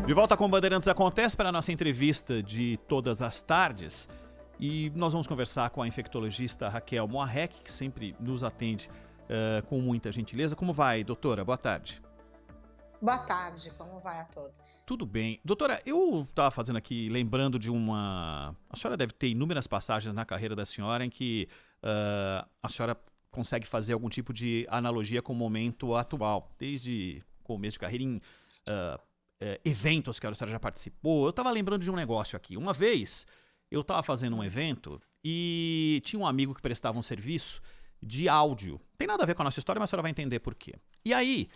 De volta com o Bandeirantes Acontece para a nossa entrevista de todas as tardes. E nós vamos conversar com a infectologista Raquel Moarec, que sempre nos atende com muita gentileza. Como vai, doutora? Boa tarde. Boa tarde, como vai a todos? Tudo bem. Doutora, eu estava fazendo aqui, lembrando de A senhora deve ter inúmeras passagens na carreira da senhora em que a senhora consegue fazer algum tipo de analogia com o momento atual, desde começo de carreira em eventos que a senhora já participou. Eu estava lembrando de um negócio aqui. Uma vez, eu estava fazendo um evento e tinha um amigo que prestava um serviço de áudio. Tem nada a ver com a nossa história, mas a senhora vai entender por quê. E aí,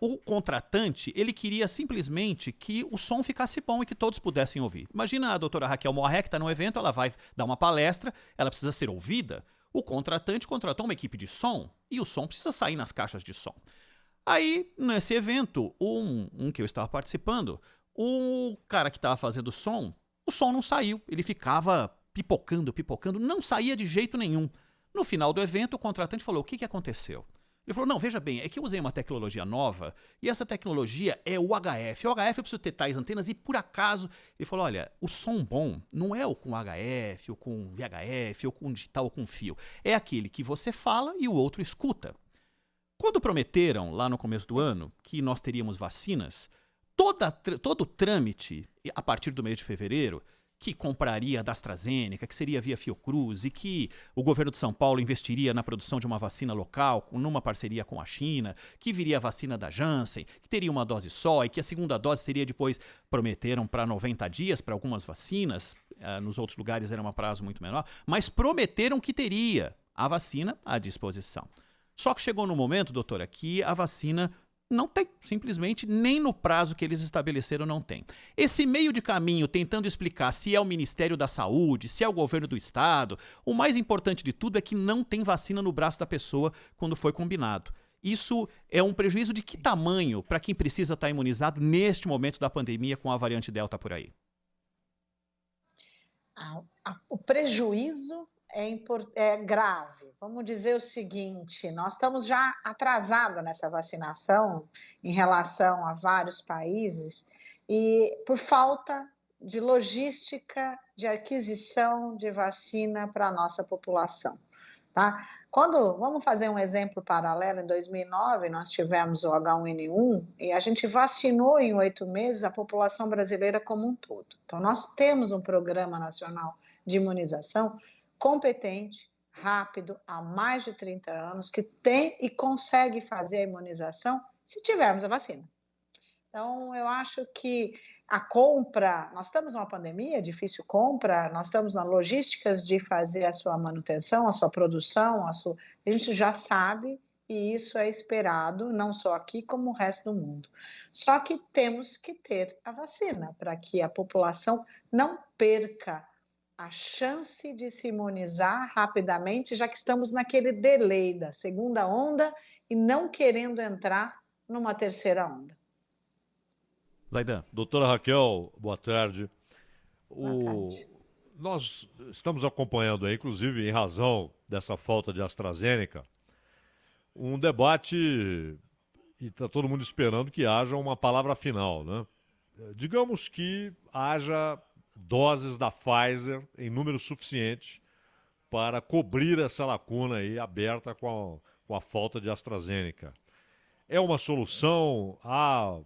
o contratante, ele queria simplesmente que o som ficasse bom e que todos pudessem ouvir. Imagina a doutora Raquel Moarec, que está no evento, ela vai dar uma palestra, ela precisa ser ouvida. O contratante contratou uma equipe de som e o som precisa sair nas caixas de som. Aí, nesse evento, um que eu estava participando, o cara que estava fazendo o som não saiu. Ele ficava pipocando, não saía de jeito nenhum. No final do evento, o contratante falou: o que aconteceu? Ele falou: não, veja bem, é que eu usei uma tecnologia nova e essa tecnologia é o HF. O HF eu preciso ter tais antenas e, por acaso, ele falou: olha, o som bom não é o com HF, ou com VHF, ou com digital, ou com fio. É aquele que você fala e o outro escuta. Quando prometeram, lá no começo do ano, que nós teríamos vacinas, todo o trâmite, a partir do mês de fevereiro, que compraria da AstraZeneca, que seria via Fiocruz, e que o governo de São Paulo investiria na produção de uma vacina local, numa parceria com a China, que viria a vacina da Janssen, que teria uma dose só e que a segunda dose seria depois, prometeram para 90 dias para algumas vacinas, nos outros lugares era um prazo muito menor, mas prometeram que teria a vacina à disposição. Só que chegou no momento, doutora, que a vacina não tem, simplesmente nem no prazo que eles estabeleceram não tem. Esse meio de caminho tentando explicar se é o Ministério da Saúde, se é o governo do Estado, o mais importante de tudo é que não tem vacina no braço da pessoa quando foi combinado. Isso é um prejuízo de que tamanho para quem precisa estar imunizado neste momento da pandemia com a variante Delta por aí? O prejuízo é grave. Vamos dizer o seguinte: nós estamos já atrasados nessa vacinação em relação a vários países e por falta de logística de aquisição de vacina para a nossa população, tá? Vamos fazer um exemplo paralelo, em 2009 nós tivemos o H1N1 e a gente vacinou em 8 meses a população brasileira como um todo. Então nós temos um programa nacional de imunização competente, rápido, há mais de 30 anos, que tem e consegue fazer a imunização se tivermos a vacina. Então, eu acho que a compra, nós estamos numa pandemia, difícil compra, nós estamos na logísticas de fazer a sua manutenção, a sua produção, a gente já sabe e isso é esperado, não só aqui, como o resto do mundo. Só que temos que ter a vacina para que a população não perca a chance de se imunizar rapidamente, já que estamos naquele delay da segunda onda e não querendo entrar numa terceira onda. Zaidan. Doutora Raquel, boa tarde. Boa tarde. Nós estamos acompanhando aí, inclusive em razão dessa falta de AstraZeneca, um debate e está todo mundo esperando que haja uma palavra final, né? Digamos que haja doses da Pfizer em número suficiente para cobrir essa lacuna aí aberta com a falta de AstraZeneca. É uma solução? Há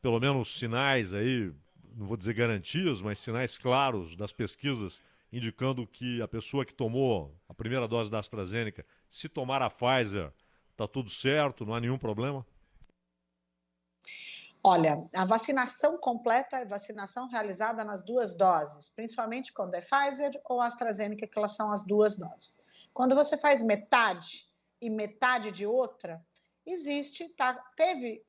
pelo menos sinais aí, não vou dizer garantias, mas sinais claros das pesquisas indicando que a pessoa que tomou a primeira dose da AstraZeneca, se tomar a Pfizer, está tudo certo, não há nenhum problema? Olha, a vacinação completa é vacinação realizada nas 2 doses, principalmente quando é Pfizer ou AstraZeneca, que elas são as 2 doses. Quando você faz metade e metade de outra, teve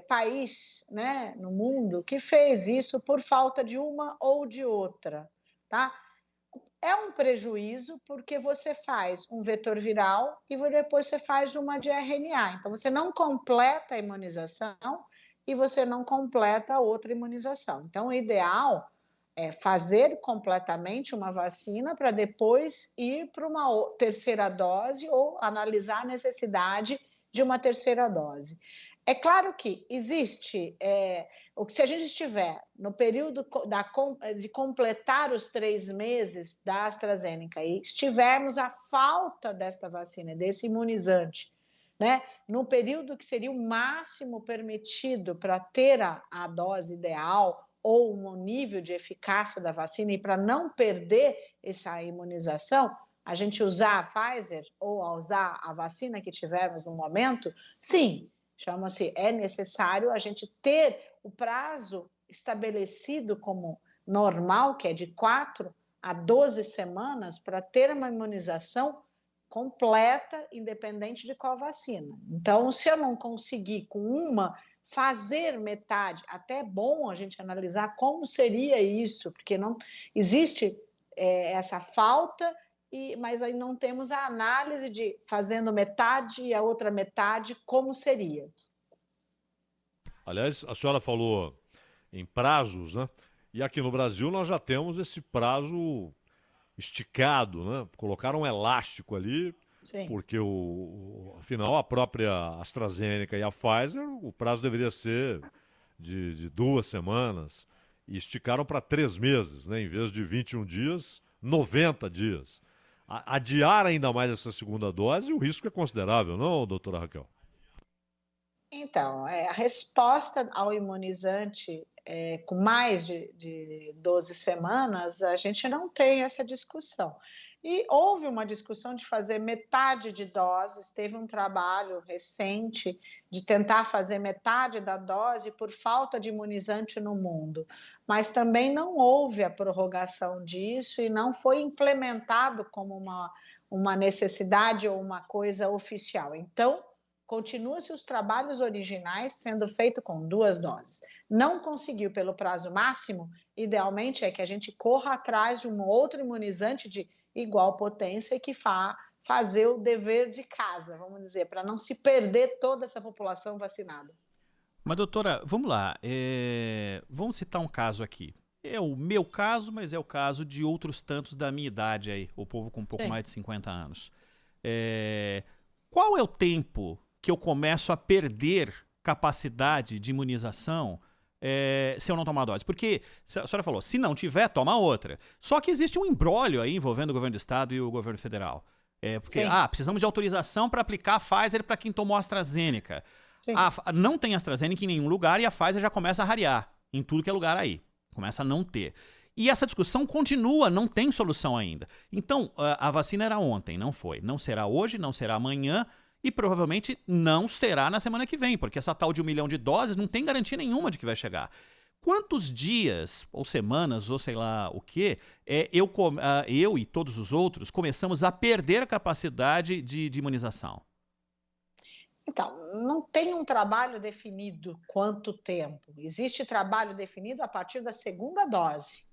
país, né, no mundo que fez isso por falta de uma ou de outra, tá? É um prejuízo porque você faz um vetor viral e depois você faz uma de RNA. Então, você não completa a imunização e você não completa a outra imunização. Então, o ideal é fazer completamente uma vacina para depois ir para uma terceira dose ou analisar a necessidade de uma terceira dose. É claro que existe se a gente estiver no período de completar os 3 meses da AstraZeneca e estivermos à falta desta vacina, desse imunizante, né, no período que seria o máximo permitido para ter a dose ideal ou o nível de eficácia da vacina e para não perder essa imunização, a gente usar a Pfizer ou usar a vacina que tivermos no momento, sim, é necessário a gente ter o prazo estabelecido como normal, que é de 4 a 12 semanas, para ter uma imunização completa, independente de qual vacina. Então, se eu não conseguir com uma fazer metade, até é bom a gente analisar como seria isso, porque não existe essa falta, mas aí não temos a análise de fazendo metade e a outra metade, como seria. Aliás, a senhora falou em prazos, né? E aqui no Brasil nós já temos esse prazo esticado, né? Colocaram um elástico ali, Sim. porque afinal a própria AstraZeneca e a Pfizer, o prazo deveria ser de 2 semanas e esticaram para 3 meses, né? Em vez de 21 dias, 90 dias. Adiar ainda mais essa segunda dose, o risco é considerável, não, doutora Raquel? Então, a resposta ao imunizante com mais de 12 semanas, a gente não tem essa discussão. E houve uma discussão de fazer metade de doses, teve um trabalho recente de tentar fazer metade da dose por falta de imunizante no mundo, mas também não houve a prorrogação disso e não foi implementado como uma necessidade ou uma coisa oficial. Então, continua-se os trabalhos originais sendo feito com 2 doses. Não conseguiu pelo prazo máximo, idealmente é que a gente corra atrás de um outro imunizante de igual potência e que fazer o dever de casa, vamos dizer, para não se perder toda essa população vacinada. Mas, doutora, vamos lá. Vamos citar um caso aqui. É o meu caso, mas é o caso de outros tantos da minha idade aí, o povo com um pouco mais de 50 anos. Qual é o tempo que eu começo a perder capacidade de imunização se eu não tomar a dose? Porque a senhora falou, se não tiver, toma outra. Só que existe um imbróglio aí envolvendo o governo do estado e o governo federal. Porque precisamos de autorização para aplicar a Pfizer para quem tomou a AstraZeneca. Não tem AstraZeneca em nenhum lugar e a Pfizer já começa a rarear em tudo que é lugar aí. Começa a não ter. E essa discussão continua, não tem solução ainda. Então, a vacina era ontem, não foi. Não será hoje, não será amanhã. E provavelmente não será na semana que vem, porque essa tal de 1 milhão de doses não tem garantia nenhuma de que vai chegar. Quantos dias, ou semanas, ou sei lá o quê, eu e todos os outros começamos a perder a capacidade de imunização? Então, não tem um trabalho definido quanto tempo. Existe trabalho definido a partir da segunda dose.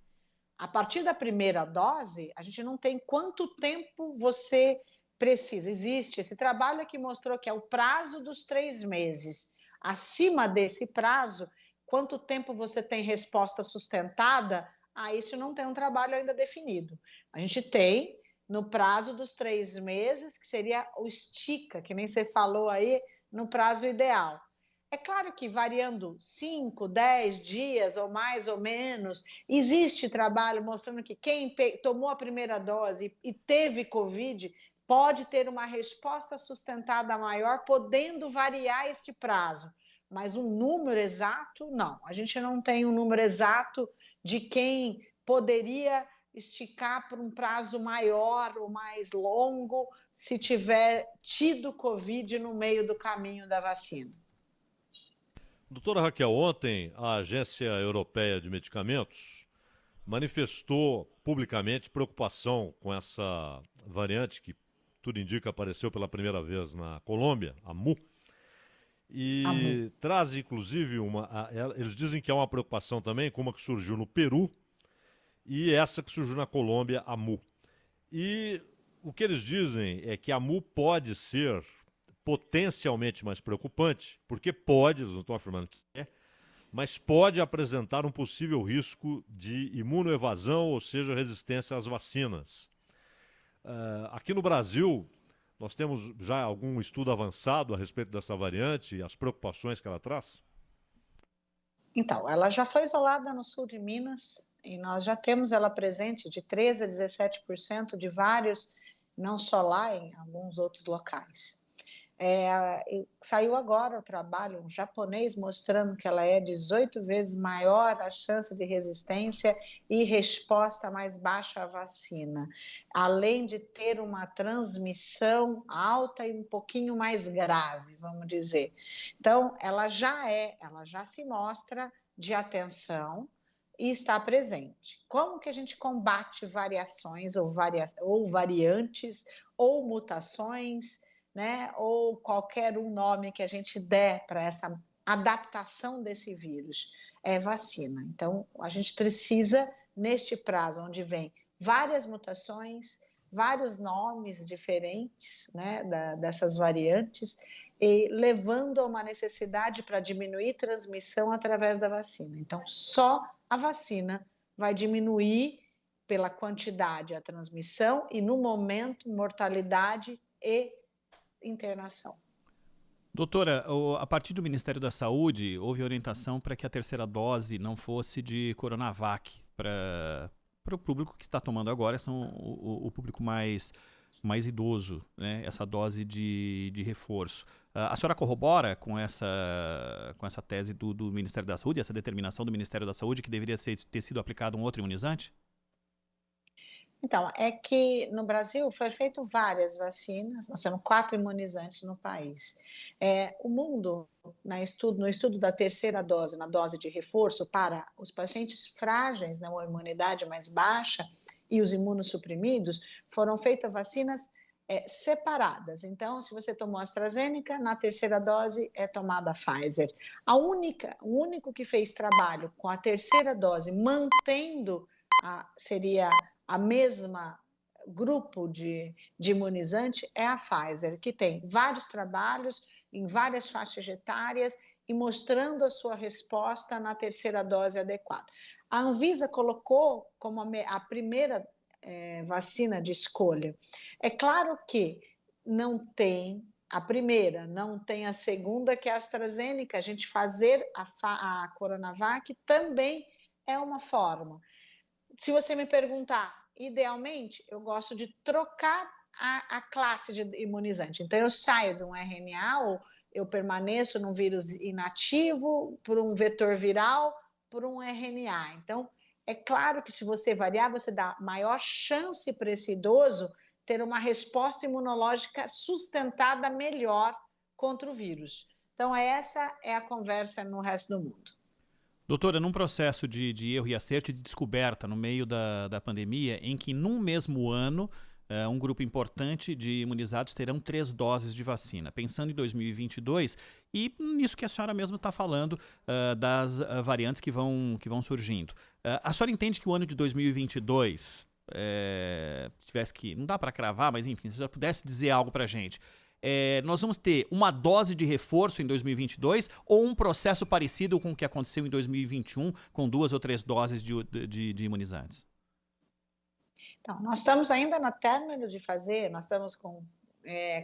A partir da primeira dose, a gente não tem quanto tempo você precisa. Existe esse trabalho que mostrou que é o prazo dos 3 meses. Acima desse prazo, quanto tempo você tem resposta sustentada, isso não tem um trabalho ainda definido. A gente tem no prazo dos 3 meses, que seria o estica, que nem você falou aí, no prazo ideal. É claro que variando 5, 10 dias ou mais ou menos, existe trabalho mostrando que quem tomou a primeira dose e teve Covid pode ter uma resposta sustentada maior, podendo variar esse prazo. Mas um número exato, não. A gente não tem um número exato de quem poderia esticar por um prazo maior ou mais longo se tiver tido Covid no meio do caminho da vacina. Doutora Raquel, ontem a Agência Europeia de Medicamentos manifestou publicamente preocupação com essa variante que tudo indica apareceu pela primeira vez na Colômbia, a MU, e traz inclusive eles dizem que há uma preocupação também com uma que surgiu no Peru e essa que surgiu na Colômbia, a MU. E o que eles dizem é que a MU pode ser potencialmente mais preocupante, porque pode, eles não estão afirmando que é, mas pode apresentar um possível risco de imunoevasão, ou seja, resistência às vacinas. Aqui no Brasil, nós temos já algum estudo avançado a respeito dessa variante e as preocupações que ela traz? Então, ela já foi isolada no sul de Minas e nós já temos ela presente de 13 a 17% de vários, não só lá, em alguns outros locais. Saiu agora o trabalho, um japonês, mostrando que ela é 18 vezes maior a chance de resistência e resposta mais baixa à vacina, além de ter uma transmissão alta e um pouquinho mais grave, vamos dizer. Então, ela já se mostra de atenção e está presente. Como que a gente combate variações ou variantes ou mutações, né, ou qualquer um nome que a gente der para essa adaptação desse vírus? É vacina. Então, a gente precisa, neste prazo, onde vem várias mutações, vários nomes diferentes, né, dessas variantes, e levando a uma necessidade para diminuir transmissão através da vacina. Então, só a vacina vai diminuir pela quantidade a transmissão e, no momento, mortalidade e internação. Doutora, a partir do Ministério da Saúde, houve orientação para que a terceira dose não fosse de Coronavac para o público que está tomando agora, são o público mais idoso, né? Essa dose de reforço. A senhora corrobora com essa tese do Ministério da Saúde, essa determinação do Ministério da Saúde que deveria ter sido aplicado um outro imunizante? Então, é que no Brasil foi feito várias vacinas, nós temos 4 imunizantes no país. O mundo, no estudo da terceira dose, na dose de reforço, para os pacientes frágeis, né, uma imunidade mais baixa, e os imunossuprimidos, foram feitas vacinas separadas. Então, se você tomou AstraZeneca, na terceira dose é tomada a Pfizer. O único que fez trabalho com a terceira dose, mantendo seria a mesma grupo de imunizante, é a Pfizer, que tem vários trabalhos em várias faixas etárias e mostrando a sua resposta na terceira dose adequada. A Anvisa colocou como a primeira vacina de escolha. É claro que não tem a primeira, não tem a segunda, que é a AstraZeneca. A gente fazer a Coronavac também é uma forma. Se você me perguntar, idealmente, eu gosto de trocar a classe de imunizante. Então, eu saio de um RNA, ou eu permaneço num vírus inativo, por um vetor viral, por um RNA. Então, é claro que se você variar, você dá maior chance para esse idoso ter uma resposta imunológica sustentada melhor contra o vírus. Então, essa é a conversa no resto do mundo. Doutora, num processo de erro e acerto e de descoberta no meio da pandemia, em que num mesmo ano um grupo importante de imunizados terão 3 doses de vacina, pensando em 2022 e nisso que a senhora mesma está falando das variantes que vão surgindo. A senhora entende que o ano de 2022, tivesse que, não dá para cravar, mas enfim, se a senhora pudesse dizer algo para a gente, nós vamos ter uma dose de reforço em 2022 ou um processo parecido com o que aconteceu em 2021, com 2 ou 3 doses de imunizantes? Então, nós estamos ainda no término de fazer, nós estamos com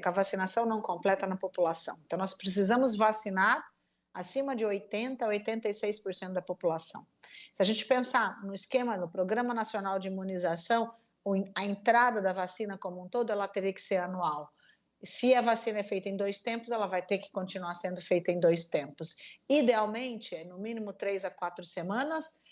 a vacinação não completa na população. Então, nós precisamos vacinar acima de 80% a 86% da população. Se a gente pensar no esquema, no Programa Nacional de Imunização, a entrada da vacina como um todo, ela teria que ser anual. Se a vacina é feita em 2 tempos, ela vai ter que continuar sendo feita em 2 tempos. Idealmente, no mínimo 3 a 4 semanas,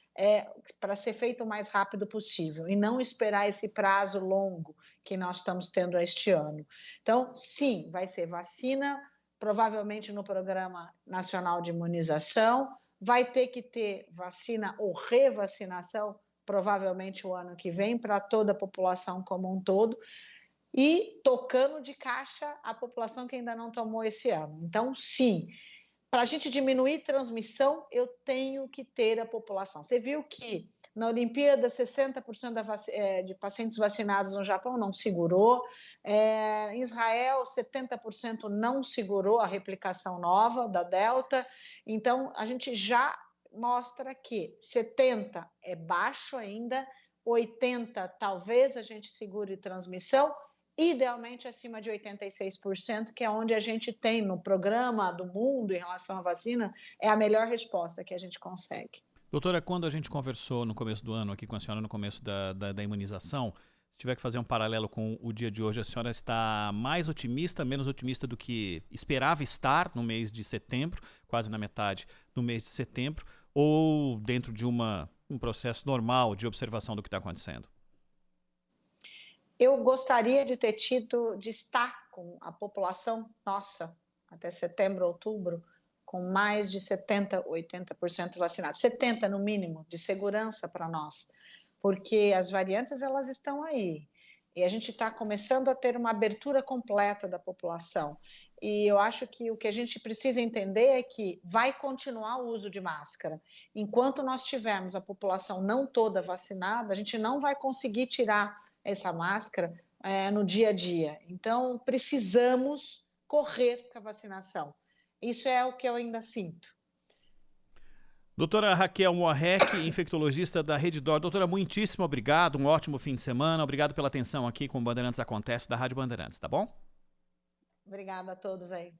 para ser feito o mais rápido possível e não esperar esse prazo longo que nós estamos tendo este ano. Então, sim, vai ser vacina, provavelmente no Programa Nacional de Imunização, vai ter que ter vacina ou revacinação, provavelmente o ano que vem, para toda a população como um todo, e tocando de caixa a população que ainda não tomou esse ano. Então, sim, para a gente diminuir transmissão, eu tenho que ter a população. Você viu que na Olimpíada 60% de pacientes vacinados no Japão não segurou, em Israel 70% não segurou a replicação nova da Delta. Então, a gente já mostra que 70% é baixo ainda, 80% talvez a gente segure transmissão, idealmente acima de 86%, que é onde a gente tem no programa do mundo em relação à vacina, é a melhor resposta que a gente consegue. Doutora, quando a gente conversou no começo do ano aqui com a senhora no começo da imunização, se tiver que fazer um paralelo com o dia de hoje, a senhora está mais otimista, menos otimista do que esperava estar no mês de setembro, quase na metade do mês de setembro, ou dentro de um processo normal de observação do que está acontecendo? Eu gostaria de estar com a população nossa, até setembro, outubro, com mais de 70%, 80% vacinados. 70% no mínimo, de segurança para nós, porque as variantes elas estão aí. E a gente está começando a ter uma abertura completa da população. E eu acho que o que a gente precisa entender é que vai continuar o uso de máscara. Enquanto nós tivermos a população não toda vacinada, a gente não vai conseguir tirar essa máscara no dia a dia. Então, precisamos correr com a vacinação. Isso é o que eu ainda sinto. Doutora Raquel Morrec, infectologista da Rede D'Or. Doutora, muitíssimo obrigado, um ótimo fim de semana. Obrigado pela atenção aqui com o Bandeirantes Acontece, da Rádio Bandeirantes, tá bom? Obrigada a todos aí.